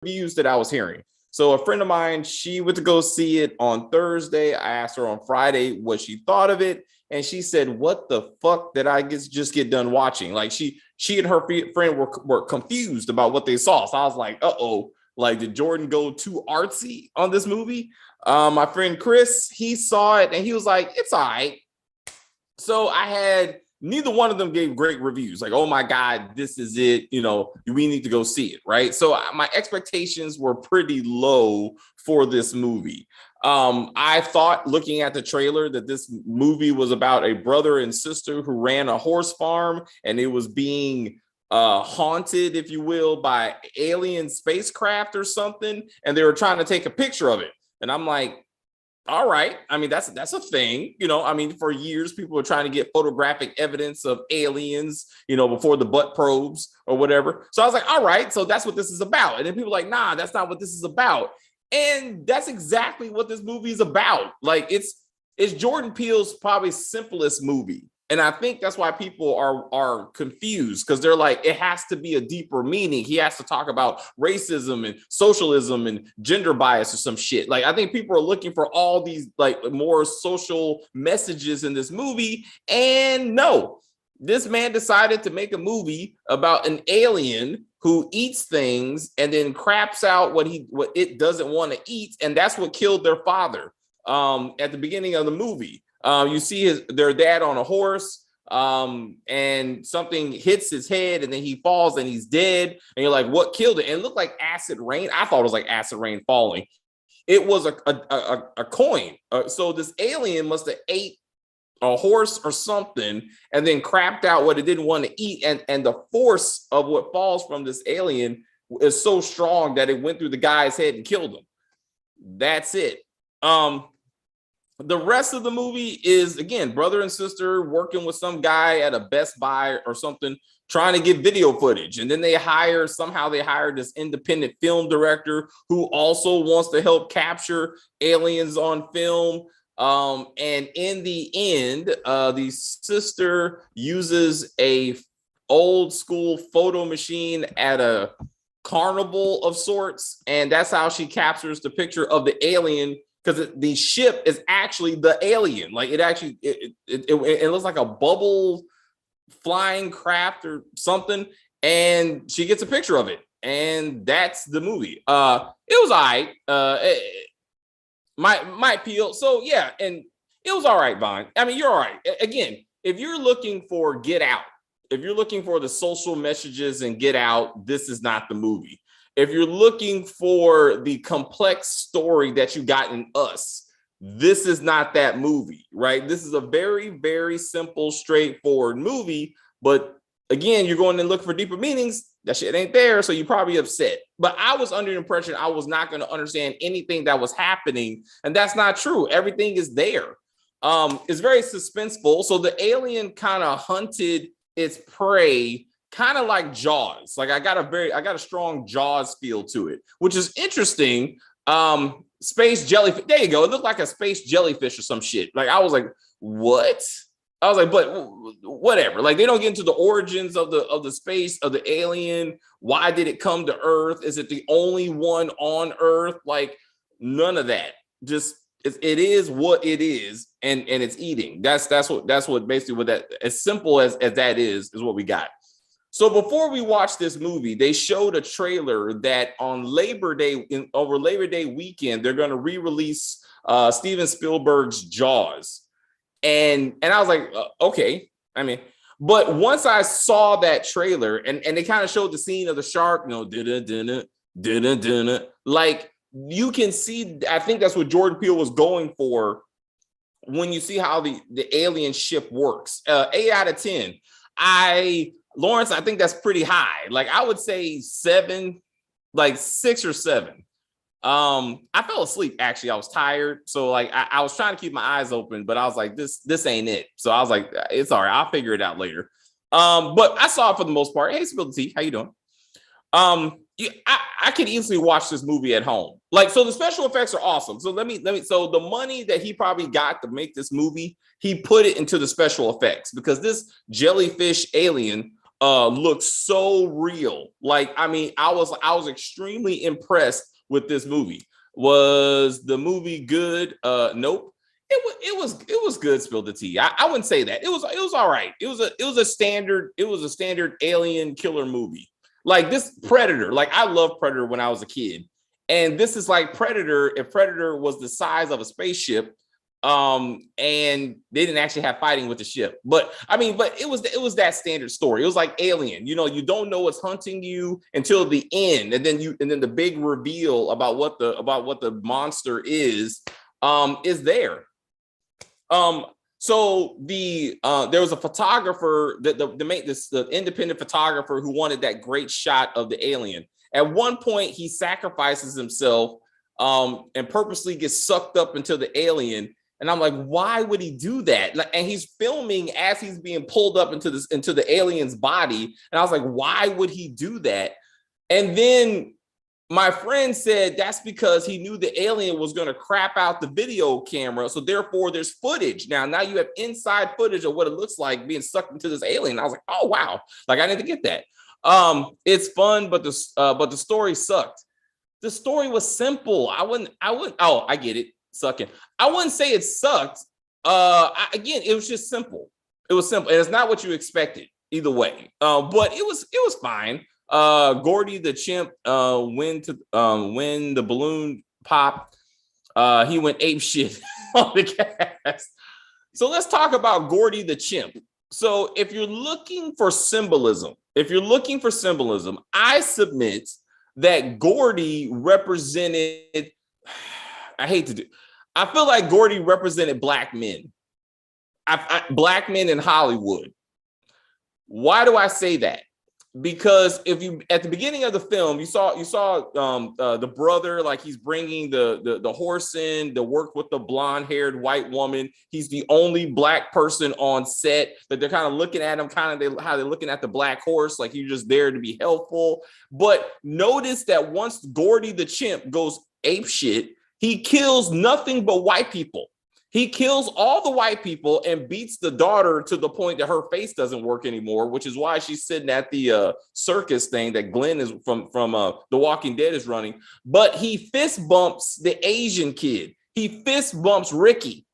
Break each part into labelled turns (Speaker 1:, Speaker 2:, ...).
Speaker 1: reviews that I was hearing. So a friend of mine, she went to go see it on Thursday. I asked her on Friday what she thought of it, and she said, "What the fuck did I just get done watching?" Like she and her friend were confused about what they saw. So I was like, "Uh-oh, like did Jordan go too artsy on this movie?" My friend Chris, he saw it and he was like, "It's all right." So I had neither one of them gave great reviews. Like, oh my God, this is it. You know, we need to go see it, right? So my expectations were pretty low for this movie. I thought looking at the trailer that this movie was about a brother and sister who ran a horse farm and it was being haunted, if you will, by alien spacecraft or something. And they were trying to take a picture of it. And I'm like, all right. I mean, that's a thing, you know. I mean, for years, people were trying to get photographic evidence of aliens, you know, before the butt probes or whatever. So I was like, all right, so that's what this is about. And then people were like, nah, that's not what this is about. And that's exactly what this movie is about. Like, it's Jordan Peele's probably simplest movie. And I think that's why people are confused, because they're like, it has to be a deeper meaning. He has to talk about racism and socialism and gender bias or some shit. Like, I think people are looking for all these like more social messages in this movie. And no, this man decided to make a movie about an alien who eats things and then craps out what it doesn't want to eat. And that's what killed their father at the beginning of the movie. You see their dad on a horse, and something hits his head, and then he falls and he's dead. And you're like, what killed it? And it looked like acid rain. I thought it was like acid rain falling. It was a coin. So this alien must have ate a horse or something, and then crapped out what it didn't want to eat. And the force of what falls from this alien is so strong that it went through the guy's head and killed him. That's it. The rest of the movie is, again, brother and sister working with some guy at a Best Buy or something, trying to get video footage. And then they hire this independent film director who also wants to help capture aliens on film. And in the end, the sister uses a old school photo machine at a carnival of sorts. And that's how she captures the picture of the alien, because the ship is actually the alien. Like it looks like a bubble flying craft or something, and she gets a picture of it, and that's the movie. It was all right. My appeal. So yeah, and it was all right, Vaughn. I mean, you're all right. Again, if you're looking for Get Out, if you're looking for the social messages in Get Out, this is not the movie. If you're looking for the complex story that you got in Us, this is not that movie, right? This is a very, very simple, straightforward movie. But again, you're going to look for deeper meanings. That shit ain't there, so you're probably upset. But I was under the impression I was not going to understand anything that was happening, and that's not true. Everything is there. It's very suspenseful. So the alien kind of hunted its prey, kind of like Jaws. Like I got a strong Jaws feel to it, which is interesting. Space jellyfish. There you go. It looked like a space jellyfish or some shit. Like I was like, what? I was like, but whatever. Like they don't get into the origins of the space of the alien. Why did it come to Earth? Is it the only one on Earth? Like none of that. Just it is what it is, and it's eating. That's what basically what that, as simple as that is what we got. So before we watched this movie, they showed a trailer that on Labor Day, over Labor Day weekend, they're going to re-release Steven Spielberg's Jaws. And I was like, okay. I mean, but once I saw that trailer and they kind of showed the scene of the shark, you know, like you can see, I think that's what Jordan Peele was going for when you see how the alien ship works. 8 out of 10. Lawrence, I think that's pretty high. Like I would say 7, like 6 or 7. I fell asleep actually. I was tired. So like I was trying to keep my eyes open, but I was like, this ain't it. So I was like, it's all right, I'll figure it out later. But I saw it for the most part. Hey, Spill the Tea, how you doing? I could easily watch this movie at home. Like, so the special effects are awesome. So let me, so the money that he probably got to make this movie, he put it into the special effects, because this jellyfish alien looks so real. Like, I mean, I was extremely impressed with this movie. Was the movie good? Nope. It was good. Spill the tea. I wouldn't say that. It was all right. It was a standard alien killer movie. Like this Predator. Like I loved Predator when I was a kid, and this is like Predator. If Predator was the size of a spaceship, and they didn't actually have fighting with the ship, but I mean, but it was that standard story. It was like Alien. You know, you don't know what's hunting you until the end, and then the big reveal about what the monster is there. So there was a photographer that the independent photographer who wanted that great shot of the alien. At one point, he sacrifices himself and purposely gets sucked up into the alien. And I'm like, why would he do that? And he's filming as he's being pulled up into the alien's body. And I was like, why would he do that? And then my friend said that's because he knew the alien was going to crap out the video camera. So therefore, there's footage. Now you have inside footage of what it looks like being sucked into this alien. I was like, oh wow, like I didn't get that. It's fun, but the story sucked. The story was simple. I wouldn't. Oh, I get it. Sucking. I wouldn't say it sucked. Again, it was just simple. It was simple, and it's not what you expected either way. But it was fine. Gordy the chimp, when the balloon popped, he went ape shit on the cast. So let's talk about Gordy the chimp. So if you're looking for symbolism, I submit that Gordy represented. I feel like Gordy represented black men. Black men in Hollywood. Why do I say that? Because if you at the beginning of the film, you saw the brother, like he's bringing the horse in to work with the blonde-haired white woman. He's the only black person on set that they're kind of looking at him, how they're looking at the black horse, like he's just there to be helpful. But notice that once Gordy the chimp goes ape shit, he kills nothing but white people. He kills all the white people and beats the daughter to the point that her face doesn't work anymore, which is why she's sitting at the circus thing that Glenn is from The Walking Dead is running. But he fist bumps the Asian kid. He fist bumps Ricky.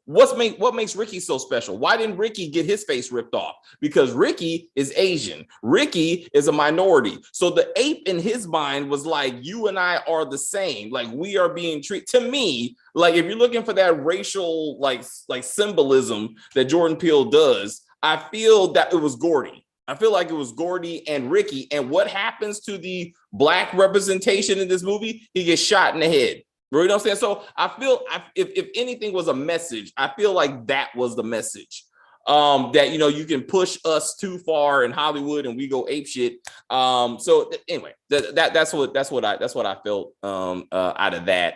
Speaker 1: What makes Ricky so special? Why didn't Ricky get his face ripped off? Because Ricky is Asian. Ricky is a minority. So the ape in his mind was like, you and I are the same. Like we are being treated. To me, like if you're looking for that racial like symbolism that Jordan Peele does, I feel that it was Gordy. I feel like it was Gordy and Ricky. And what happens to the black representation in this movie? He gets shot in the head. You know what I'm saying? So I feel if anything was a message, I feel like that was the message. That you can push us too far in Hollywood and we go ape shit. So anyway, that's what I felt out of that.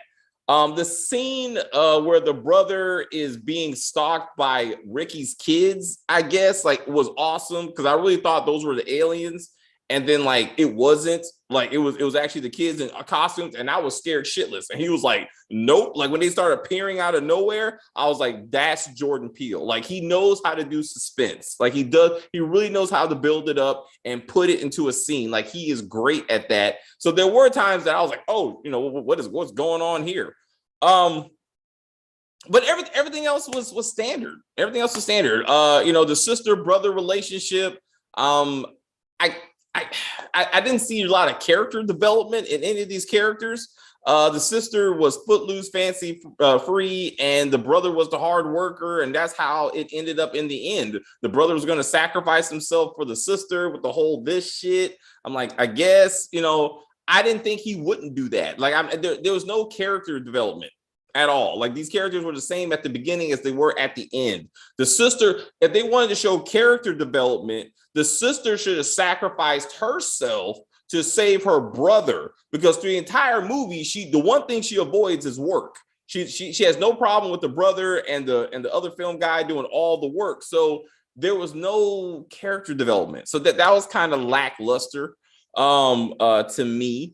Speaker 1: The scene where the brother is being stalked by Ricky's kids, I guess, like was awesome because I really thought those were the aliens. And then like it wasn't, like it was actually the kids in costumes, and I was scared shitless. And he was like, nope. Like when they started appearing out of nowhere, I was like, that's Jordan Peele. Like he knows how to do suspense. Like he really knows how to build it up and put it into a scene. Like he is great at that. So there were times that I was like, oh, what's going on here? But everything else was standard. Everything else was standard. The sister brother relationship. I didn't see a lot of character development in any of these characters. The sister was footloose, fancy, free, and the brother was the hard worker, and that's how it ended up in the end. The brother was going to sacrifice himself for the sister with the whole this shit. I'm like, I guess, I didn't think he wouldn't do that. Like, there was no character development at all. Like these characters were the same at the beginning as they were at the end. The sister, if they wanted to show character development, the sister should have sacrificed herself to save her brother, because through the entire movie, the one thing she avoids is work. She has no problem with the brother and the other film guy doing all the work. So there was no character development. So that was kind of lackluster to me.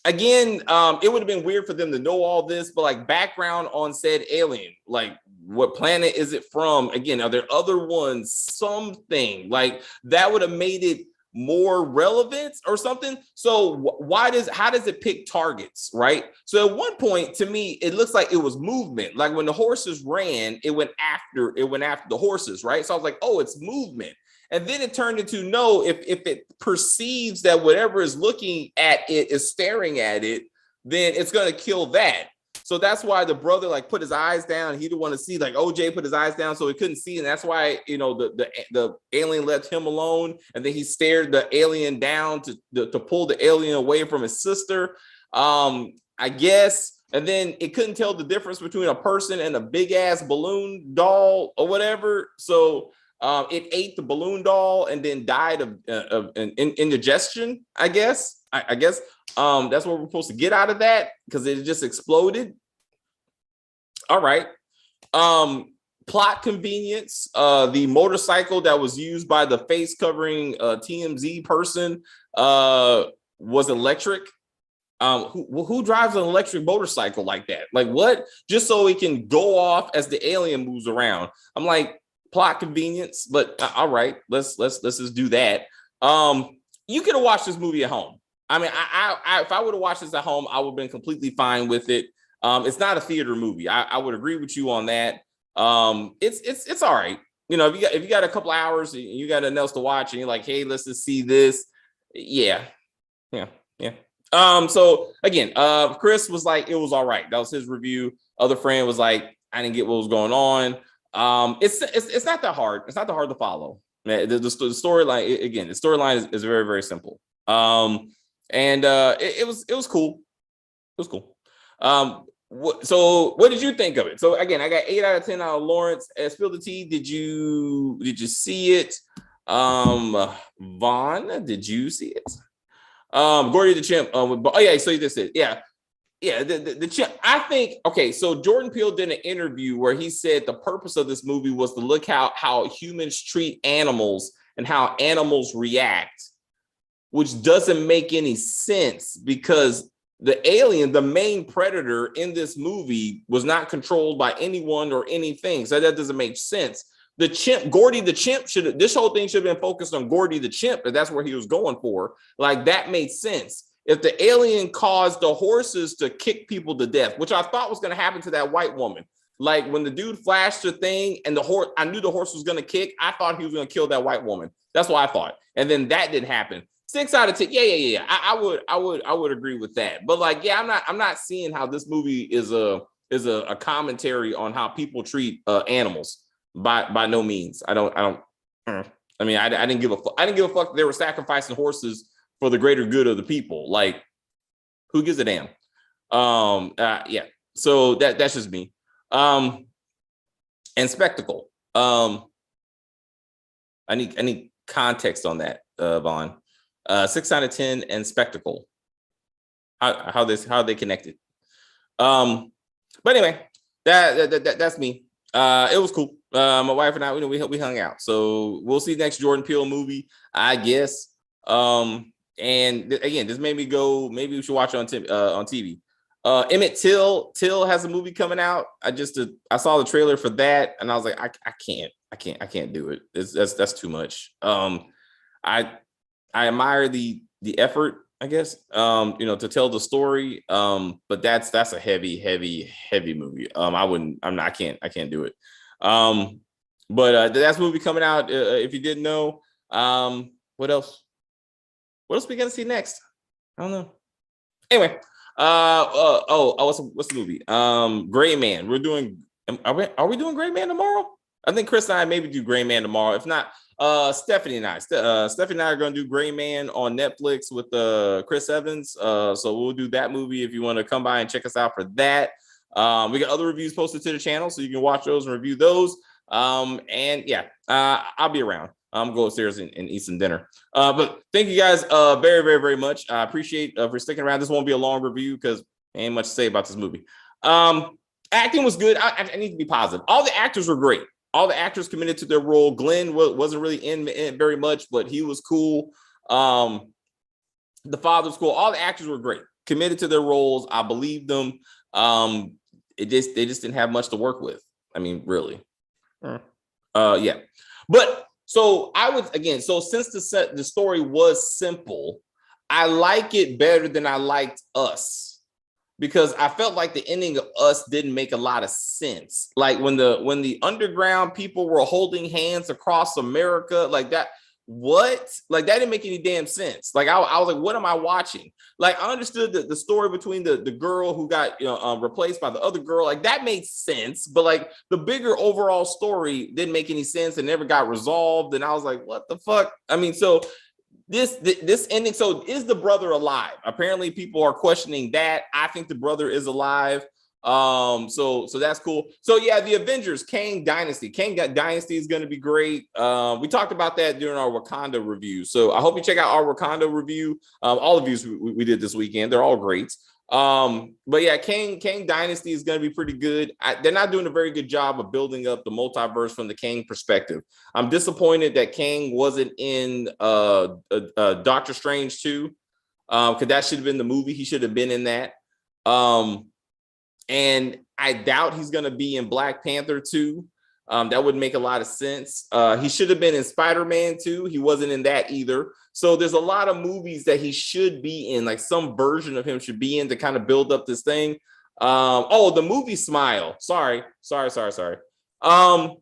Speaker 1: again, it would have been weird for them to know all this, but like background on said alien, like what planet is it from? Again, are there other ones? Something like that would have made it more relevant or something. So how does it pick targets, right? So at one point, to me, it looks like it was movement. Like when the horses ran, it went after the horses, right? So I was like, oh, it's movement. And then it turned into no, if it perceives that whatever is looking at it is staring at it, then it's going to kill that. So that's why the brother like put his eyes down. He didn't want to see, like OJ put his eyes down so he couldn't see. And that's why, you know, the alien left him alone. And then he stared the alien down to pull the alien away from his sister. I guess. And then it couldn't tell the difference between a person and a big ass balloon doll or whatever. So it ate the balloon doll and then died of indigestion, I guess. I guess that's what we're supposed to get out of that because it just exploded. All right. Plot convenience. The motorcycle that was used by the face covering TMZ person was electric. Who drives an electric motorcycle like that? Like what? Just so it can go off as the alien moves around. I'm like, plot convenience, but all right, let's just do that. You could have watched this movie at home. I mean, I if I would have watched this at home, I would have been completely fine with it. It's not a theater movie. I would agree with you on that. It's all right. You know, if you got a couple hours and you got nothing else to watch and you're like, hey, let's just see this. Yeah. So again, Chris was like, it was all right. That was his review. Other friend was like, I didn't get what was going on. It's not that hard. It's not that hard to follow. The storyline, again, the storyline is very, very simple. It was cool. It was cool. So what did you think of it? So again, I got 8 out of 10 out of Lawrence. Spill the tea. Did you see it? Vaughn, did you see it? Gordy the Chimp. Oh yeah, so you just said, yeah. The Chimp. I think, okay, so Jordan Peele did an interview where he said the purpose of this movie was to look how humans treat animals and how animals react, which doesn't make any sense because the alien, the main predator in this movie, was not controlled by anyone or anything. So that doesn't make sense. The chimp, Gordy the Chimp, this whole thing should have been focused on Gordy the Chimp, if that's where he was going for. Like, that made sense. If the alien caused the horses to kick people to death, which I thought was going to happen to that white woman. Like, when the dude flashed the thing and the horse, I knew the horse was going to kick. I thought he was going to kill that white woman. That's what I thought. And then that didn't happen. 6 out of 10. Yeah. I would agree with that. But like, yeah, I'm not seeing how this movie is a commentary on how people treat animals. By no means. I mean, I didn't give a fuck. I didn't give a fuck. They were sacrificing horses for the greater good of the people. Like, who gives a damn? Yeah. So that's just me. And spectacle. I need context on that, Vaughn. 6 out of 10 and spectacle. How they connected. But anyway, that's me. It was cool. My wife and I, we hung out. So we'll see next Jordan Peele movie, I guess. And again, this made me go, maybe we should watch it on TV. Emmett Till has a movie coming out. I saw the trailer for that and I was like, I can't do it. That's too much. I admire the effort, I guess, to tell the story. But that's a heavy movie. I can't do it. But that's a movie coming out. If you didn't know, what else we gonna see next? I don't know. Anyway, what's the movie? Gray Man. Are we doing Gray Man tomorrow? I think Chris and I maybe do Gray Man tomorrow. If not, Stephanie and I are going to do Gray Man on Netflix with Chris Evans. So we'll do that movie if you want to come by and check us out for that. We got other reviews posted to the channel, so you can watch those and review those. And yeah, I'll be around. I'm going upstairs and eat some dinner. But thank you guys very, very, very much. I appreciate for sticking around. This won't be a long review because ain't much to say about this movie. Acting was good. I need to be positive. All the actors were great. All the actors committed to their role. Glenn wasn't really in very much, but he was cool. The father's cool. All the actors were great, committed to their roles. I believed them. They just didn't have much to work with. I mean, really. Yeah. But so I would again. So since the story was simple, I like it better than I liked Us, because I felt like the ending of Us didn't make a lot of sense. Like when the underground people were holding hands across America, like that. What? Like that didn't make any damn sense. Like I was like, what am I watching? Like I understood the story between the girl who got replaced by the other girl. Like that made sense, but like the bigger overall story didn't make any sense and never got resolved. And I was like, what the fuck? I mean, so this ending. So is the brother alive? Apparently, people are questioning that. I think the brother is alive. So that's cool. So yeah, the Avengers, Kang Dynasty. Kang Dynasty is going to be great. We talked about that during our Wakanda review. So I hope you check out our Wakanda review. All of these we did this weekend. They're all great. But yeah, Kang Dynasty is going to be pretty good. They're not doing a very good job of building up the multiverse from the Kang perspective. I'm disappointed that Kang wasn't in Doctor Strange 2, because that should have been the movie. He should have been in that. And I doubt he's going to be in Black Panther 2. That would make a lot of sense. He should have been in Spider-Man 2. He wasn't in that either. So there's a lot of movies that he should be in, like some version of him should be in to kind of build up this thing. The movie Smile. Sorry. I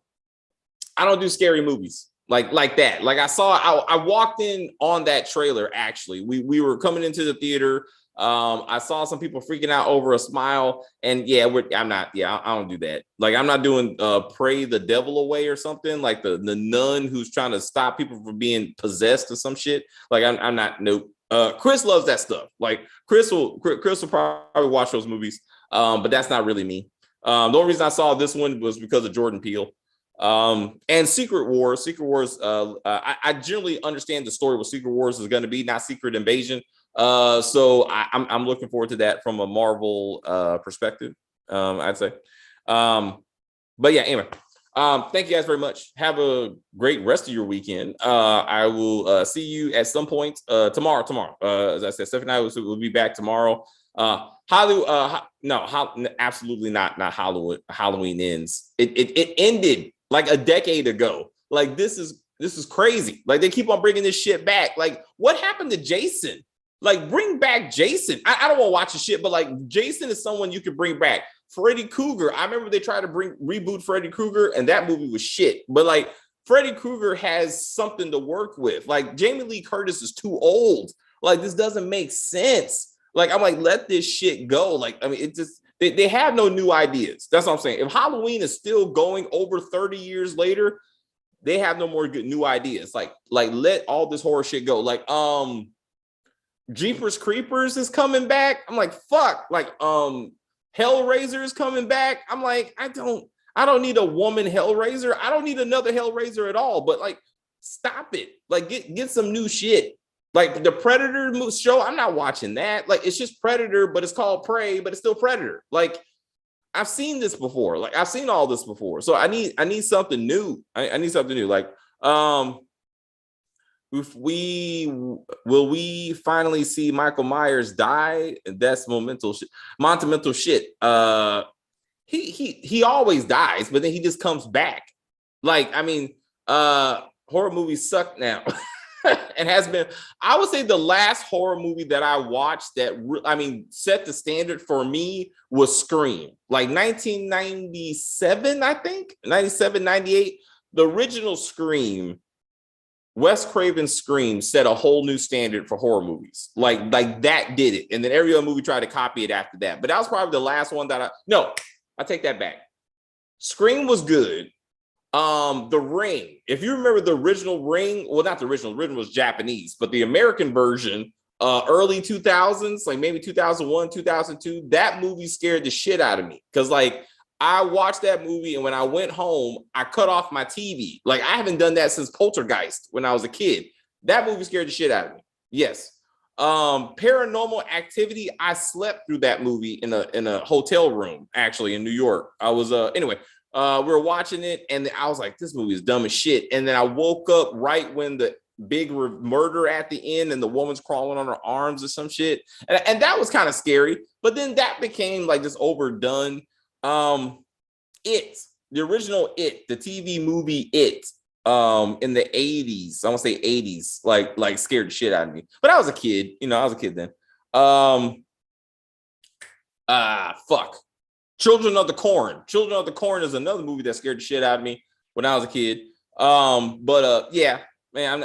Speaker 1: don't do scary movies like that. Like I walked in on that trailer. Actually, we were coming into the theater. I saw some people freaking out over a smile, and I don't do that. Like I'm not doing Pray the Devil Away or something like the nun who's trying to stop people from being possessed or some shit. Like I'm not. Nope. Chris loves that stuff. Like Chris will probably watch those movies, but that's not really me. The only reason I saw this one was because of Jordan Peele. And Secret Wars. I generally understand the story what Secret Wars is going to be, not Secret Invasion. So I'm looking forward to that from a Marvel perspective, I'd say. But yeah, anyway, thank you guys very much. Have a great rest of your weekend. I will see you at some point tomorrow. As I said, Stephanie and I will be back tomorrow. Absolutely not Halloween. Halloween ends. It ended like a decade ago. Like this is crazy. Like they keep on bringing this shit back. Like what happened to Jason? Like bring back Jason. I don't want to watch the shit, but like Jason is someone you could bring back. Freddy Krueger. I remember they tried to reboot Freddy Krueger, and that movie was shit. But like Freddy Krueger has something to work with. Like Jamie Lee Curtis is too old. Like this doesn't make sense. Like I'm like, let this shit go. Like I mean, it just they have no new ideas. That's what I'm saying. If Halloween is still going over 30 years later, they have no more good new ideas. Like let all this horror shit go. Like Jeepers Creepers is coming back. I'm like, fuck. Like Hellraiser is coming back. I'm like, I don't need a woman Hellraiser. I don't need another Hellraiser at all. But like, stop it. Like get some new shit. Like the Predator show, I'm not watching that. Like it's just Predator, but it's called Prey, but it's still Predator. Like I've seen this before. Like I've seen all this before. So I need something new. I need something new. Like if will we finally see Michael Myers die? That's monumental shit. He always dies, but then he just comes back. Like I mean, horror movies suck now. And has been, I would say the last horror movie that I watched that set the standard for me was Scream, like 1997, I think 97, 98. The original Scream, Wes Craven's Scream, set a whole new standard for horror movies. Like that did it, and then every other movie tried to copy it after that. But that was probably the last one that I take that back. Scream was good. The Ring, if you remember the original Ring, well, not the original was Japanese, but the American version, early 2000s, like maybe 2001, 2002, that movie scared the shit out of me. Because like I watched that movie, and when I went home, I cut off my TV. Like I haven't done that since Poltergeist when I was a kid. That movie scared the shit out of me. Yes. Paranormal Activity, I slept through that movie in a hotel room, actually, in New York. I was anyway. We were watching it, and I was like, this movie is dumb as shit. And then I woke up right when the big murder at the end and the woman's crawling on her arms or some shit. And that was kind of scary. But then that became like just overdone. The original the TV movie in the 80s, I want to say 80s, like scared the shit out of me. But I was a kid, I was a kid then. Fuck. Children of the Corn. Children of the Corn is another movie that scared the shit out of me when I was a kid. Yeah, man,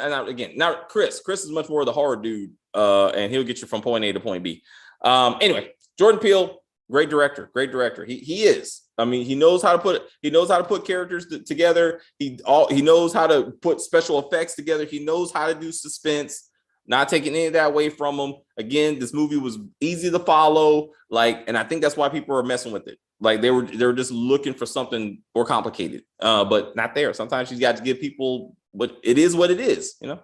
Speaker 1: now Chris is much more the horror dude, and he'll get you from point A to point B. Anyway, Jordan Peele, great director. He is. I mean, he knows how to put characters together. He knows how to put special effects together. He knows how to do suspense. Not taking any of that away from him. Again, this movie was easy to follow, and I think that's why people are messing with it. Like they were just looking for something more complicated, but not there. Sometimes you got to give people what it is, Anyway,